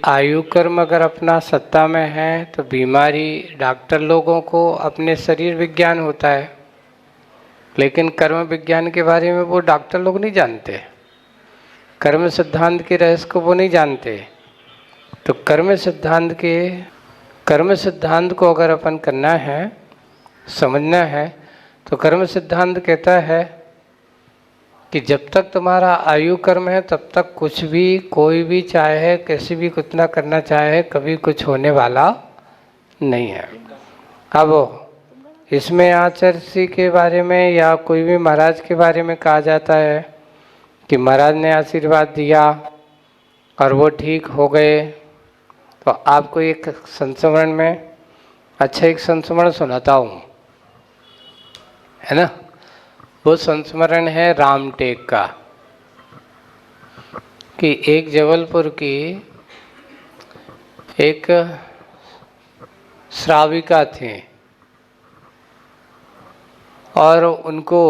आयु कर्म अगर अपना सत्ता में है तो बीमारी डॉक्टर लोगों को अपने शरीर विज्ञान होता है, लेकिन कर्म विज्ञान के बारे में वो डॉक्टर लोग नहीं जानते, कर्म सिद्धांत के रहस्य को वो नहीं जानते। तो कर्म सिद्धांत को अगर अपन करना है, समझना है, तो कर्म सिद्धांत कहता है कि जब तक तुम्हारा आयु कर्म है तब तक कुछ भी कोई भी चाहे कैसे भी कुछ ना करना चाहे कभी कुछ होने वाला नहीं है। अब इसमें आचार्य के बारे में या कोई भी महाराज के बारे में कहा जाता है कि महाराज ने आशीर्वाद दिया और वो ठीक हो गए। तो आपको एक संस्मरण में एक संस्मरण सुनाता हूँ, है ना। वो संस्मरण है रामटेक का, कि एक जबलपुर की एक श्राविका थी और उनको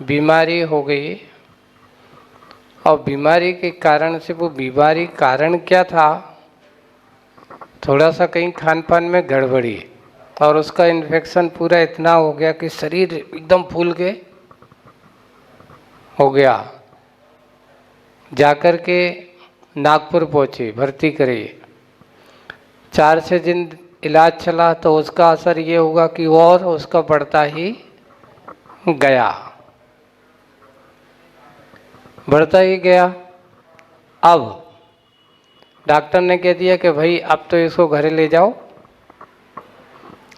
बीमारी हो गई, और बीमारी के कारण से, वो बीमारी कारण क्या था, थोड़ा सा कहीं खान पान में गड़बड़ी, और उसका इन्फेक्शन पूरा इतना हो गया कि शरीर एकदम फूल के हो गया। जाकर के नागपुर पहुंचे, भर्ती करे, 4-6 दिन इलाज चला तो उसका असर ये हुआ कि और उसका बढ़ता ही गया, बढ़ता ही गया। अब डॉक्टर ने कह दिया कि भाई अब तो इसको घर ले जाओ,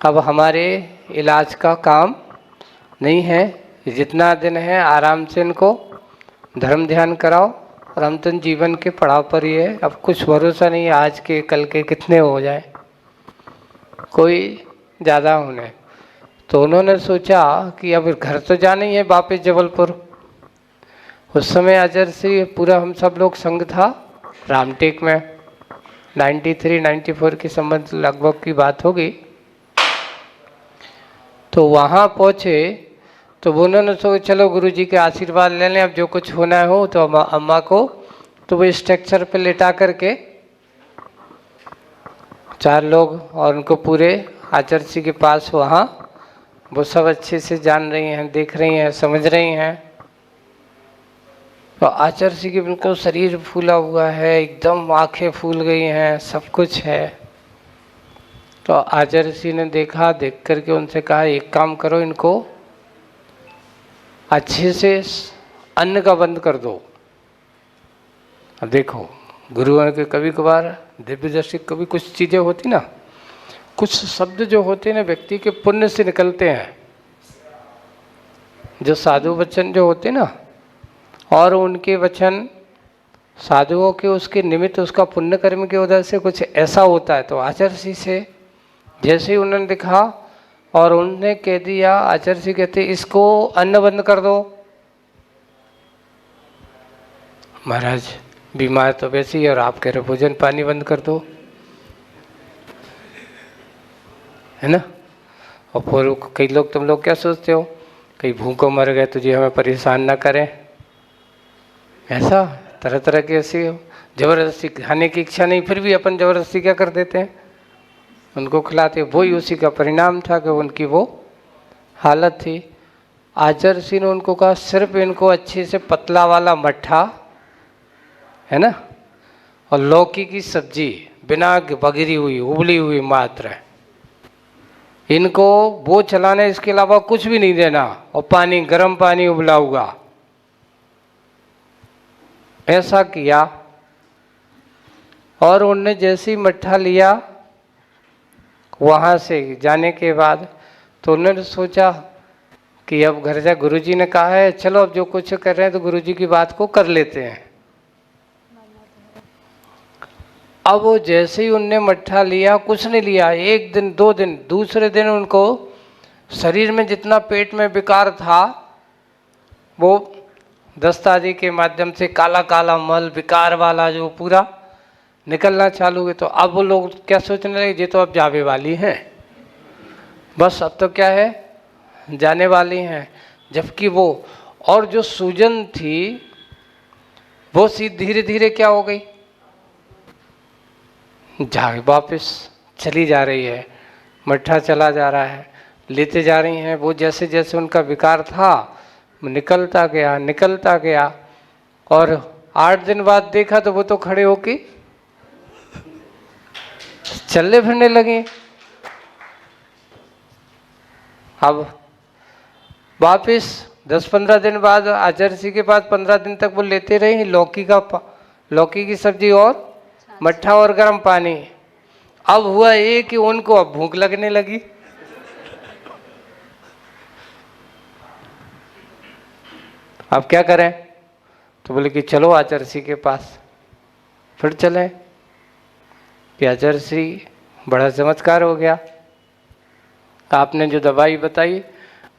अब हमारे इलाज का काम नहीं है, जितना दिन है आराम से इनको धर्म ध्यान कराओ, और हम तो जीवन के पड़ाव पर ही है, अब कुछ भरोसा नहीं है आज के कल के कितने हो जाए, कोई ज़्यादा होने। तो उन्होंने सोचा कि अब घर तो जाना ही है वापस जबलपुर। उस समय आचार्य से पूरा हम सब लोग संग था रामटेक में, 93-94 के संबंध लगभग की बात होगी। तो वहाँ पहुँचे तो उन्होंने सोचा चलो गुरुजी के आशीर्वाद ले लें, अब जो कुछ होना हो। तो अम्मा को तो वो स्ट्रक्चर पे लेटा करके 4 लोग और उनको पूरे आचार्य के पास, वहाँ वो सब अच्छे से जान रही हैं, देख रही हैं, समझ रही हैं। तो आचार्य की बिल्कुल शरीर फूला हुआ है, एकदम आंखें फूल गई हैं, सब कुछ है। तो आचार्य ने देखा, देख करके उनसे कहा एक काम करो, इनको अच्छे से अन्न का बंद कर दो। अब देखो गुरुओं के कभी कभार दिव्य दृष्टि, कभी कुछ चीज़ें होती ना, कुछ शब्द जो होते हैं ना व्यक्ति के पुण्य से निकलते हैं, जो साधु वचन जो होते ना, और उनके वचन साधुओं के उसके निमित्त उसका पुण्य कर्म के वजह से कुछ ऐसा होता है। तो आचार्य से जैसे ही उन्होंने देखा और उन्होंने कह दिया, आचार्य जी कहते इसको अन्न बंद कर दो। महाराज बीमार तो वैसे ही, और आप कह रहे भोजन पानी बंद कर दो, है ना। और फिर कई लोग, तुम लोग क्या सोचते हो, कहीं भूखों मर गए तो जी हमें परेशान ना करें, ऐसा तरह तरह की ऐसी जबरदस्ती खाने की इच्छा नहीं, फिर भी अपन जबरदस्ती क्या कर देते हैं, उनको खिलाते। वही उसी का परिणाम था कि उनकी वो हालत थी। आचार्य ने उनको कहा सिर्फ इनको अच्छे से पतला वाला मट्ठा, है ना, और लौकी की सब्जी बिना बगरी हुई उबली हुई मात्र, इनको वो चलाना, इसके अलावा कुछ भी नहीं देना, और पानी गर्म पानी उबला हुआ। ऐसा किया और उनने जैसे ही मट्ठा लिया वहाँ से जाने के बाद, तो उन्होंने सोचा कि अब घर जा, गुरुजी ने कहा है चलो अब जो कुछ कर रहे हैं तो गुरुजी की बात को कर लेते हैं। अब वो जैसे ही उनने मट्ठा लिया, कुछ नहीं लिया, 1 दिन 2 दिन, दूसरे दिन उनको शरीर में जितना पेट में विकार था वो दस्ताजी के माध्यम से काला काला मल विकार वाला जो पूरा निकलना चालू हुए। तो अब वो लोग क्या सोचने लगे, ये तो अब जावे वाली हैं, बस अब तो क्या है जाने वाली हैं। जबकि वो और जो सूजन थी वो धीरे धीरे क्या हो गई, झाग वापस चली जा रही है, मट्ठा चला जा रहा है, लेते जा रही हैं। वो जैसे जैसे उनका विकार था निकलता गया और 8 दिन बाद देखा तो वो तो खड़े होके चलने फिरने लगे। अब वापिस 10-15 दिन बाद आचार्य जी के पास 15 दिन तक वो लेते रहे लौकी की सब्जी और मट्ठा और गर्म पानी। अब हुआ ये कि उनको अब भूख लगने लगी। अब क्या करें? तो बोले कि चलो आचार्य जी के पास। फिर चले कि आचार्य जी बड़ा चमत्कार हो गया, आपने जो दवाई बताई,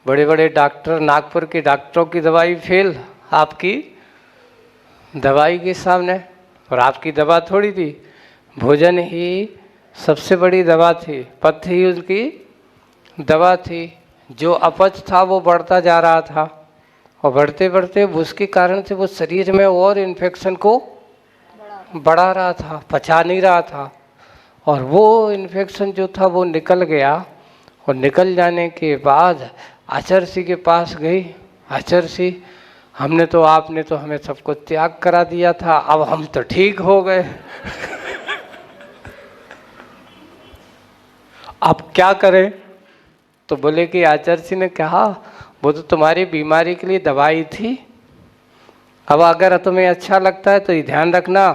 बड़े बड़े डॉक्टर, नागपुर के डॉक्टरों की दवाई फेल आपकी दवाई के सामने। और आपकी दवा थोड़ी थी, भोजन ही सबसे बड़ी दवा थी, पथ्य ही उनकी दवा थी। जो अपच था वो बढ़ता जा रहा था और बढ़ते बढ़ते उसके कारण से वो शरीर में और इन्फेक्शन को बढ़ा रहा था, पचा नहीं रहा था। और वो इन्फेक्शन जो था वो निकल गया और निकल जाने के बाद आचार्य जी के पास गई। आचार्य जी, आपने तो हमें सबको त्याग करा दिया था, अब हम तो ठीक हो गए। अब क्या करें? तो बोले कि आचार्य जी ने कहा वो तो तुम्हारी बीमारी के लिए दवाई थी, अब अगर तुम्हें अच्छा लगता है तो ये ध्यान रखना,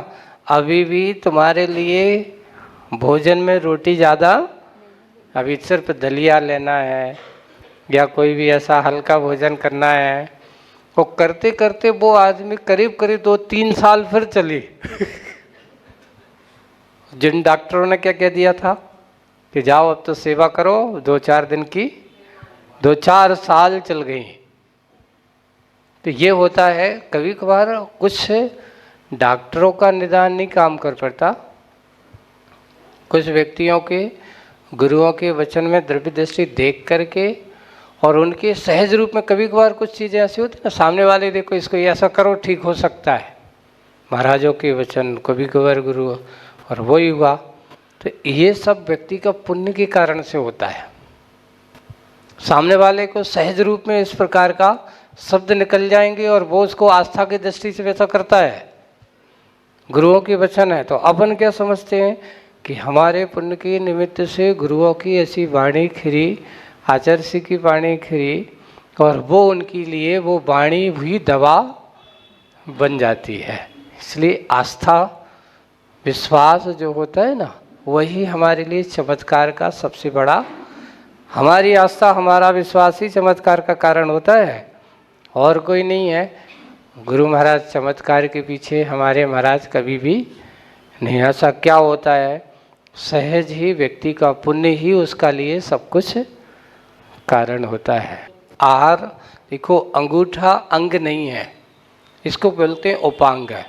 अभी भी तुम्हारे लिए भोजन में रोटी ज़्यादा, अभी सिर्फ दलिया लेना है या कोई भी ऐसा हल्का भोजन करना है। वो करते करते वो आदमी करीब करीब 2-3 साल फिर चली। जिन डॉक्टरों ने क्या कह दिया था कि जाओ अब तो सेवा करो 2-4 दिन की, 2-4 साल चल गई। तो ये होता है कभी कभार कुछ डॉक्टरों का निदान नहीं काम कर पड़ता, कुछ व्यक्तियों के, गुरुओं के वचन में द्रव्य दृष्टि देख करके और उनके सहज रूप में कभी कभार कुछ चीज़ें ऐसी होती ना, सामने वाले देखो इसको ये ऐसा करो ठीक हो सकता है, महाराजों के वचन, कभी कभार गुरु, और वही हुआ। तो ये सब व्यक्ति का पुण्य के कारण से होता है। सामने वाले को सहज रूप में इस प्रकार का शब्द निकल जाएंगे और वो उसको आस्था की दृष्टि से वैसा करता है, गुरुओं के वचन है। तो अपन क्या समझते हैं कि हमारे पुण्य के निमित्त से गुरुओं की ऐसी वाणी खिरी, आचार्य जी की वाणी खिरी, और वो उनके लिए वो वाणी भी दवा बन जाती है। इसलिए आस्था विश्वास जो होता है ना, वही हमारे लिए चमत्कार का सबसे बड़ा, हमारी आस्था हमारा विश्वास ही चमत्कार का कारण होता है, और कोई नहीं है। गुरु महाराज चमत्कार के पीछे हमारे महाराज कभी भी नहीं। ऐसा क्या होता है, सहज ही व्यक्ति का पुण्य ही उसका लिए सब कुछ कारण होता है। आहार देखो, अंगूठा अंग नहीं है, इसको बोलते हैं उपांग है।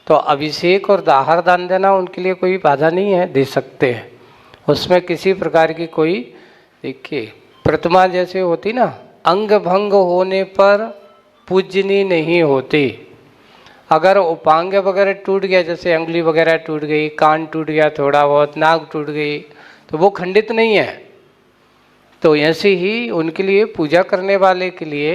तो अभिषेक और आहार दान देना उनके लिए कोई बाधा नहीं है, दे सकते हैं, उसमें किसी प्रकार की कोई, देखिए प्रतिमा जैसे होती ना, अंग भंग होने पर पूजनी नहीं होती। अगर उपांग वगैरह टूट गया, जैसे अंगुली वगैरह टूट गई, कान टूट गया, थोड़ा बहुत नाक टूट गई, तो वो खंडित नहीं है। तो ऐसे ही उनके लिए, पूजा करने वाले के लिए,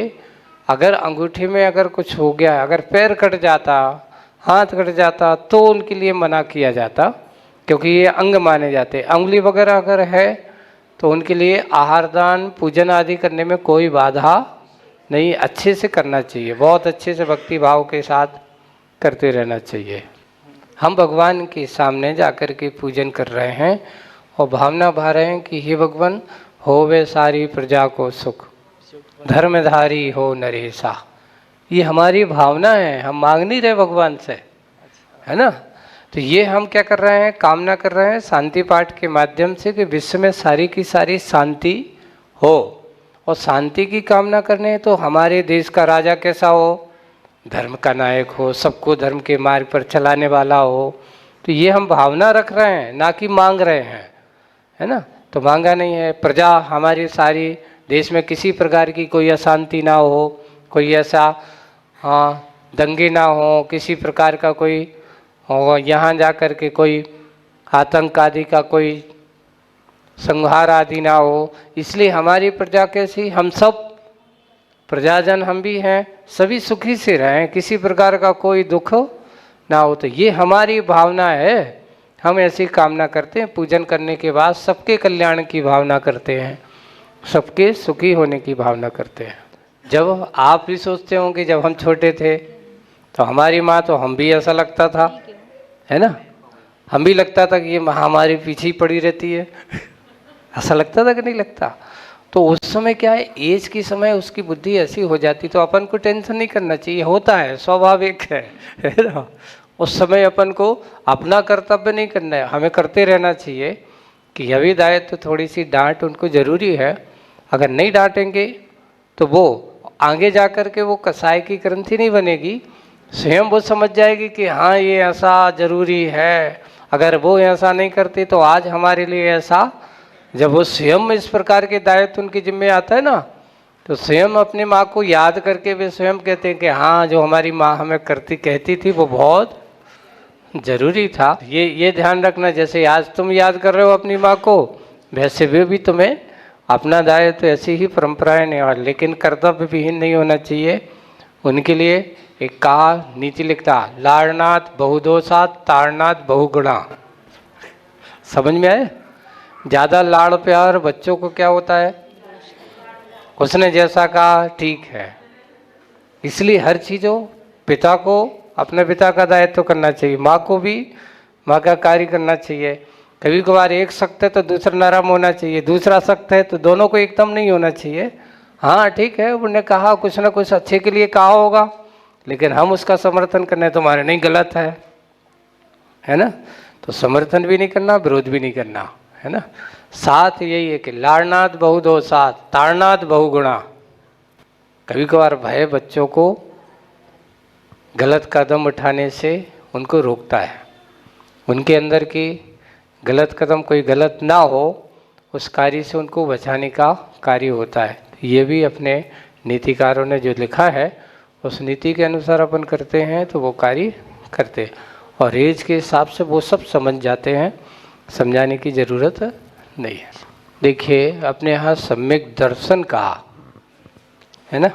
अगर अंगूठे में अगर कुछ हो गया, अगर पैर कट जाता, हाथ कट जाता, तो उनके लिए मना किया जाता, क्योंकि ये अंग माने जाते। अंगुली वगैरह अगर है तो उनके लिए आहार दान पूजन आदि करने में कोई बाधा नहीं, अच्छे से करना चाहिए, बहुत अच्छे से भक्ति भाव के साथ करते रहना चाहिए। हम भगवान के सामने जाकर के पूजन कर रहे हैं और भावना भा रहे हैं कि हे भगवान, होवे सारी प्रजा को सुख, धर्मधारी हो नरेशा। ये हमारी भावना है, हम मांग नहीं रहे भगवान से, है ना। तो ये हम क्या कर रहे हैं, कामना कर रहे हैं शांति पाठ के माध्यम से कि विश्व में सारी की सारी शांति हो। और शांति की कामना करने हैं तो हमारे देश का राजा कैसा हो, धर्म का नायक हो, सबको धर्म के मार्ग पर चलाने वाला हो। तो ये हम भावना रख रहे हैं, ना कि मांग रहे हैं, है ना। तो मांगा नहीं है, प्रजा हमारी सारी, देश में किसी प्रकार की कोई अशांति ना हो, कोई ऐसा दंगे ना हो, किसी प्रकार का कोई, और यहाँ जा कर के कोई आतंक आदि का कोई संहार आदि ना हो। इसलिए हमारी प्रजा कैसी, हम सब प्रजाजन हम भी हैं, सभी सुखी से रहें, किसी प्रकार का कोई दुख ना हो। तो ये हमारी भावना है, हम ऐसी कामना करते हैं। पूजन करने के बाद सबके कल्याण की भावना करते हैं, सबके सुखी होने की भावना करते हैं। जब आप भी सोचते होंगे जब हम छोटे थे तो हमारी माँ, तो हम भी ऐसा लगता था, है ना, हम भी लगता था कि ये माँ हमारे पीछे ही पड़ी रहती है ऐसा लगता था कि नहीं लगता। तो उस समय क्या है, एज की समय उसकी बुद्धि ऐसी हो जाती, तो अपन को टेंशन नहीं करना चाहिए, होता है, स्वाभाविक है ना। उस समय अपन को अपना कर्तव्य नहीं करना है, हमें करते रहना चाहिए कि अभी दायित्व तो थोड़ी सी डांट उनको जरूरी है। अगर नहीं डांटेंगे तो वो आगे जा कर के वो कसाय की ग्रंथि नहीं बनेगी, स्वयं वो समझ जाएगी कि हाँ ये ऐसा जरूरी है। अगर वो ऐसा नहीं करती तो आज हमारे लिए ऐसा, जब वो स्वयं इस प्रकार के दायित्व उनके जिम्मे आता है ना, तो स्वयं अपनी माँ को याद करके वे स्वयं कहते हैं कि हाँ जो हमारी माँ हमें कहती थी वो बहुत जरूरी था। ये ध्यान रखना, जैसे आज तुम याद कर रहे हो अपनी माँ को, वैसे वे भी तुम्हें अपना दायित्व तो ऐसी ही परंपराएं नहीं, लेकिन कर्तव्य विहीन नहीं होना चाहिए। उनके लिए एक कहा नीति लिखता, लाड़नाथ बहुदोषा ताड़नाथ बहुगुणा। समझ में आए? ज़्यादा लाड़ प्यार बच्चों को क्या होता है, उसने जैसा कहा ठीक है। इसलिए हर चीज़ों पिता को अपने पिता का दायित्व तो करना चाहिए, माँ को भी माँ का कार्य करना चाहिए। कभी कभार एक सख्त है तो दूसरा नरम होना चाहिए, दूसरा सख्त है तो दोनों को एकदम नहीं होना चाहिए। हाँ ठीक है, उन्होंने कहा कुछ ना कुछ अच्छे के लिए कहा होगा, लेकिन हम उसका समर्थन करने तुम्हारे नहीं, गलत है ना। तो समर्थन भी नहीं करना, विरोध भी नहीं करना, है ना। साथ यही है कि लाड़नाथ बहुदोषा ताड़नाथ बहुगुणा। कभी कभार भय बच्चों को गलत कदम उठाने से उनको रोकता है, उनके अंदर की गलत कदम कोई गलत ना हो उस कार्य से उनको बचाने का कार्य होता है। ये भी अपने नीतिकारों ने जो लिखा है उस नीति के अनुसार अपन करते हैं तो वो कार्य करते हैं, और एज के हिसाब से वो सब समझ जाते हैं, समझाने की ज़रूरत नहीं है। देखिए अपने यहाँ सम्यक दर्शन कहा है ना,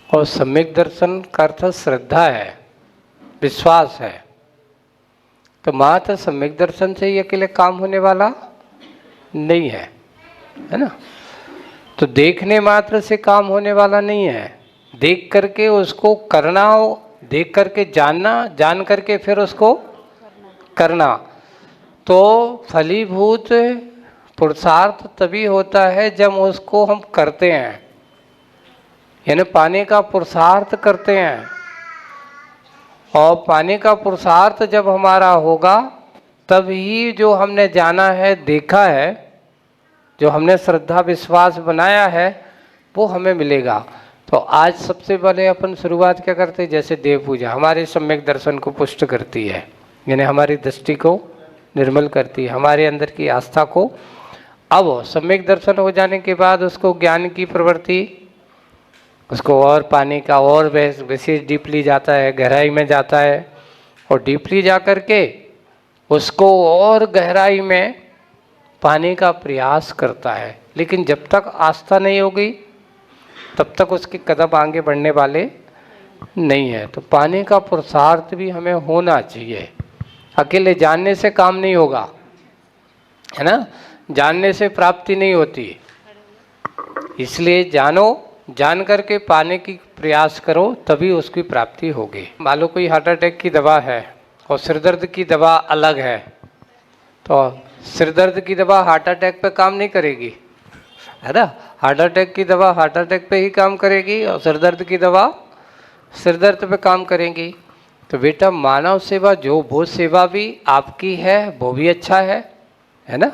और सम्यक दर्शन का अर्थ श्रद्धा है, विश्वास है। तो मात्र सम्यक दर्शन से ही अकेले काम होने वाला नहीं है, है ना। तो देखने मात्र से काम होने वाला नहीं है, देख करके उसको करना, देख करके जानना, जान करके फिर उसको करना। तो फलीभूत पुरुषार्थ तभी होता है जब उसको हम करते हैं, यानी पाने का पुरुषार्थ करते हैं। और पाने का पुरुषार्थ जब हमारा होगा तभी जो हमने जाना है, देखा है, जो हमने श्रद्धा विश्वास बनाया है वो हमें मिलेगा। तो आज सबसे पहले अपन शुरुआत क्या करते हैं, जैसे देव पूजा हमारे सम्यक दर्शन को पुष्ट करती है, यानी हमारी दृष्टि को निर्मल करती है, हमारे अंदर की आस्था को। अब सम्यक दर्शन हो जाने के बाद उसको ज्ञान की प्रवृत्ति, उसको और पाने का और विशेष डीपली जाता है, गहराई में जाता है, और डीपली जा कर के उसको और गहराई में पाने का प्रयास करता है। लेकिन जब तक आस्था नहीं होगी तब तक उसके कदम आगे बढ़ने वाले नहीं है। तो पाने का पुरुषार्थ भी हमें होना चाहिए, अकेले जानने से काम नहीं होगा, है ना, जानने से प्राप्ति नहीं होती। इसलिए जानो, जान करके पाने की प्रयास करो तभी उसकी प्राप्ति होगी। मान लो कोई हार्ट अटैक की दवा है और सिरदर्द की दवा अलग है, तो सिरदर्द की दवा हार्ट अटैक पे काम नहीं करेगी, है ना। हार्ट अटैक की दवा हार्ट अटैक पे ही काम करेगी और सिरदर्द की दवा सिरदर्द पे काम करेगी। तो बेटा मानव सेवा जो वो सेवा भी आपकी है वो भी अच्छा है ना,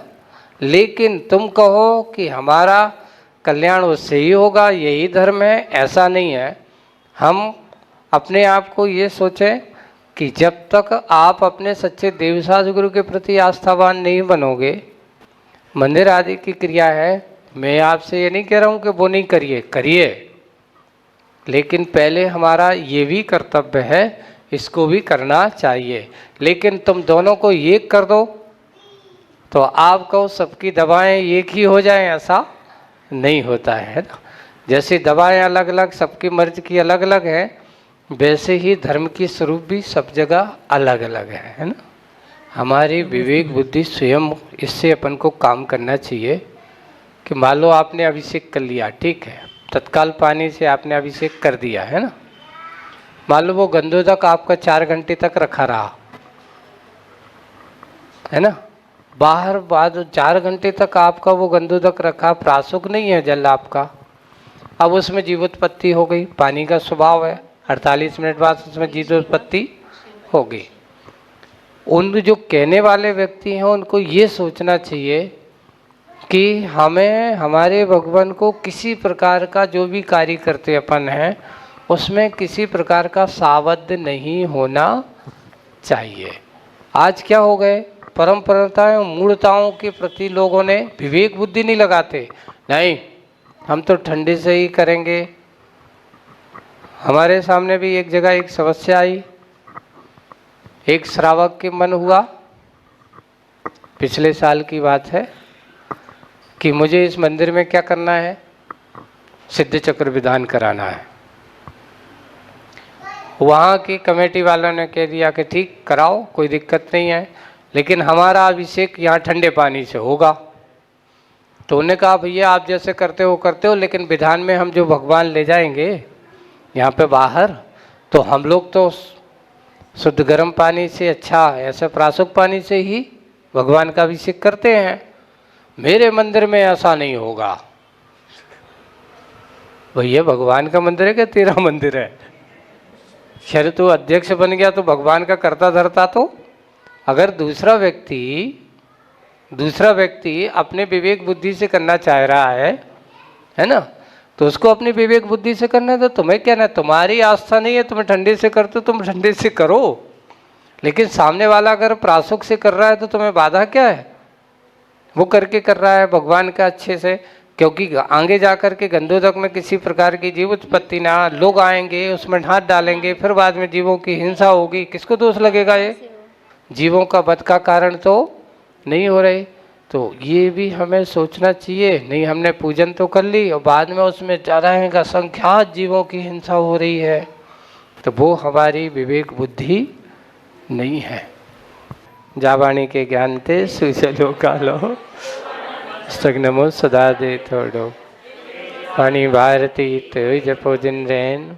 लेकिन तुम कहो कि हमारा कल्याण उससे ही होगा, यही धर्म है, ऐसा नहीं है। हम अपने आप को ये सोचें कि जब तक आप अपने सच्चे देवसाज गुरु के प्रति आस्थावान नहीं बनोगे, मंदिर आदि की क्रिया है, मैं आपसे ये नहीं कह रहा हूँ कि वो नहीं करिए, करिए, लेकिन पहले हमारा ये भी कर्तव्य है इसको भी करना चाहिए। लेकिन तुम दोनों को एक कर दो तो आपको सबकी दवाएं एक ही हो जाएं, ऐसा नहीं होता है ना। जैसे दवाएं अलग अलग सबकी मर्ज की अलग अलग है, वैसे ही धर्म की स्वरूप भी सब जगह अलग अलग है ना। हमारी विवेक बुद्धि स्वयं, इससे अपन को काम करना चाहिए कि मान लो आपने अभिषेक कर लिया, ठीक है, तत्काल पानी से आपने अभिषेक कर दिया है ना। मान लो वो गंधोदक आपका 4 घंटे तक रखा रहा है ना, बाहर बाद 4 घंटे तक आपका वो गंधोदक रखा, प्रासुक नहीं है जल आपका, अब उसमें जीवोत्पत्ति हो गई, पानी का स्वभाव है, 48 मिनट बाद उसमें जीवोत्पत्ति हो गई। उन जो कहने वाले व्यक्ति हैं उनको ये सोचना चाहिए कि हमें हमारे भगवान को किसी प्रकार का जो भी कार्य करते अपन हैं उसमें किसी प्रकार का सावध नहीं होना चाहिए। आज क्या हो गए, परंपराओं मूढ़ताओं के प्रति लोगों ने विवेक बुद्धि नहीं लगाते, नहीं हम तो ठंडे से ही करेंगे। हमारे सामने भी एक जगह एक समस्या आई, एक श्रावक के मन हुआ, पिछले साल की बात है, कि मुझे इस मंदिर में क्या करना है, सिद्ध चक्र विधान कराना है। वहाँ की कमेटी वालों ने कह दिया कि ठीक कराओ, कोई दिक्कत नहीं है, लेकिन हमारा अभिषेक यहाँ ठंडे पानी से होगा। तो उन्होंने कहा भैया आप जैसे करते हो, लेकिन विधान में हम जो भगवान ले जाएंगे यहाँ पे बाहर, तो हम लोग तो शुद्ध गर्म पानी से, अच्छा ऐसे प्रासुक पानी से ही भगवान का अभिषेक करते हैं, मेरे मंदिर में ऐसा नहीं होगा। भैया भगवान का मंदिर है क्या तेरा मंदिर है? खैर तू अध्यक्ष बन गया तो भगवान का करता धरता, तो अगर दूसरा व्यक्ति अपने विवेक बुद्धि से करना चाह रहा है ना, तो उसको अपनी विवेक बुद्धि से करना है। तो तुम्हें क्या ना, तुम्हारी आस्था नहीं है, तुम्हें ठंडे से करते हो, तुम ठंडे से करो, लेकिन सामने वाला अगर प्रासुक से कर रहा है तो तुम्हें बाधा क्या है? वो करके कर रहा है भगवान का अच्छे से, क्योंकि आगे जाकर के गंधोदक में किसी प्रकार की जीव उत्पत्ति ना, लोग आएंगे उसमें हाथ डालेंगे, फिर बाद में जीवों की हिंसा होगी, किसको दोष लगेगा? ये जीवों का वध का कारण तो नहीं हो रही। तो ये भी हमें सोचना चाहिए, नहीं हमने पूजन तो कर ली और बाद में उसमें ज़्यादा असंख्यात जीवों की हिंसा हो रही है, तो वो हमारी विवेक बुद्धि नहीं है। जावाणी के ज्ञान ते सुचलो कालो सगनमो सदा दे थोड़ो पानी भारती तो जपो दिन रैन